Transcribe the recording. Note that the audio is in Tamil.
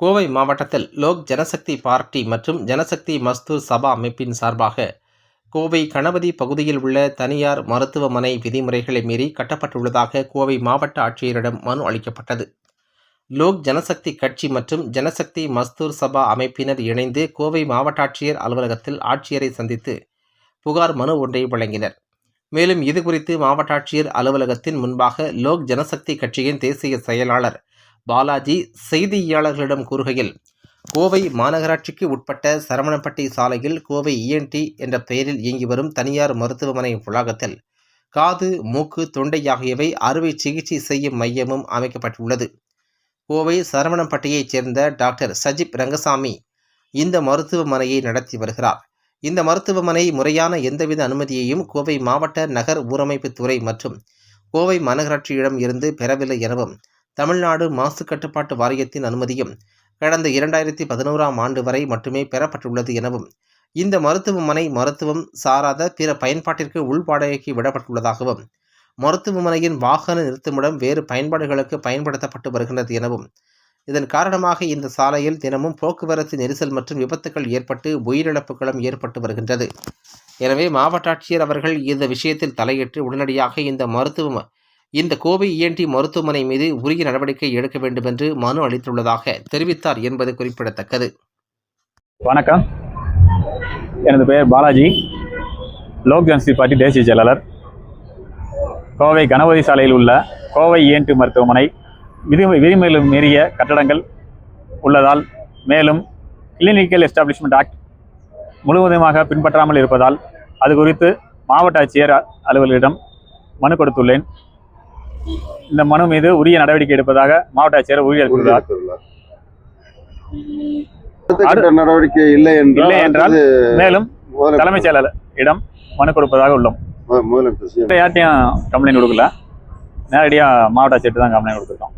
கோவை மாவட்டத்தில் லோக் ஜனசக்தி பார்ட்டி மற்றும் ஜனசக்தி மஸ்தூர் சபா அமைப்பின் சார்பாக கோவை கணபதி பகுதியில் உள்ள தனியார் மருத்துவமனை விதிமுறைகளை மீறி கட்டப்பட்டுள்ளதாக கோவை மாவட்ட ஆட்சியரிடம் மனு அளிக்கப்பட்டது. லோக் ஜனசக்தி கட்சி மற்றும் ஜனசக்தி மஸ்தூர் சபா அமைப்பினர் இணைந்து கோவை மாவட்ட ஆட்சியர் அலுவலகத்தில் ஆட்சியரை சந்தித்து புகார் மனு ஒன்றை வழங்கினர். மேலும் இதுகுறித்து மாவட்ட ஆட்சியர் அலுவலகத்தின் முன்பாக லோக் ஜனசக்தி கட்சியின் தேசிய செயலாளர் பாலாஜி செய்தியாளர்களிடம் கூறுகையில், கோவை மாநகராட்சிக்கு உட்பட்ட சரவணப்பட்டி சாலையில் கோவை இஎன்டி என்ற பெயரில் இயங்கி வரும் தனியார் மருத்துவமனை வளாகத்தில் காது, மூக்கு, தொண்டை ஆகியவை அறுவை சிகிச்சை செய்யும் மையமும் அமைக்கப்பட்டுள்ளது. கோவை சரவணப்பட்டியைச் சேர்ந்த டாக்டர் சஜிப் ரங்கசாமி இந்த மருத்துவமனையை நடத்தி வருகிறார். இந்த மருத்துவமனை முறையான எந்தவித அனுமதியையும் கோவை மாவட்ட நகர் ஊரமைப்பு துறை மற்றும் கோவை மாநகராட்சியிடம் இருந்து பெறவில்லை எனவும், தமிழ்நாடு மாசு கட்டுப்பாட்டு வாரியத்தின் அனுமதியும் கடந்த 2011ஆம் ஆண்டு வரை மட்டுமே பெறப்பட்டுள்ளது எனவும், இந்த மருத்துவமனை மருத்துவம் சாராத பிற பயன்பாட்டிற்கு உள்வாடகைக்கு விடப்பட்டுள்ளதாகவும், மருத்துவமனையின் வாகன நிறுத்துமிடம் வேறு பயன்பாடுகளுக்கு பயன்படுத்தப்பட்டு வருகிறது எனவும், இதன் காரணமாக இந்த சாலையில் தினமும் போக்குவரத்து நெரிசல் மற்றும் விபத்துக்கள் ஏற்பட்டு உயிரிழப்புகளும் ஏற்பட்டு வருகின்றது. எனவே மாவட்ட ஆட்சியர் அவர்கள் இந்த விஷயத்தில் தலையிட்டு உடனடியாக இந்த கோவை இஎன்டி மருத்துவமனை மீது உரிய நடவடிக்கை எடுக்க வேண்டும் என்று மனு அளித்துள்ளதாக தெரிவித்தார் என்பது குறிப்பிடத்தக்கது. வணக்கம், எனது பெயர் பாலாஜி, லோக் ஜனசக்தி பார்ட்டி தேசிய செயலாளர். கோவை கணபதி சாலையில் உள்ள கோவை இஎன்டி மருத்துவமனை விதிமுறைகளை மீறிய கட்டடங்கள் உள்ளதால், மேலும் கிளினிக்கல் எஸ்டாப்ளிஷ்மெண்ட் ஆக்ட் முழுவதுமாக பின்பற்றாமல் இருப்பதால் அது குறித்து மாவட்ட ஆட்சியர் அலுவலரிடம் மனு கொடுத்துள்ளேன். இந்த மனு மீது உரிய நடவடிக்கை எடுப்பதாக மாவட்ட ஆட்சியர் உறுதியளித்துள்ளார். நடவடிக்கை இல்லை என்றால் மேலும் தலைமைச் செயலாளரிடம் மனு கொடுப்பதாக உள்ளோம். யார்ட்டையும் கம்ப்ளைண்ட் கொடுக்கல, நேரடியாக மாவட்ட ஆட்சியர்கிட்ட தான் கம்ப்ளைண்ட் கொடுத்துருக்கோம்.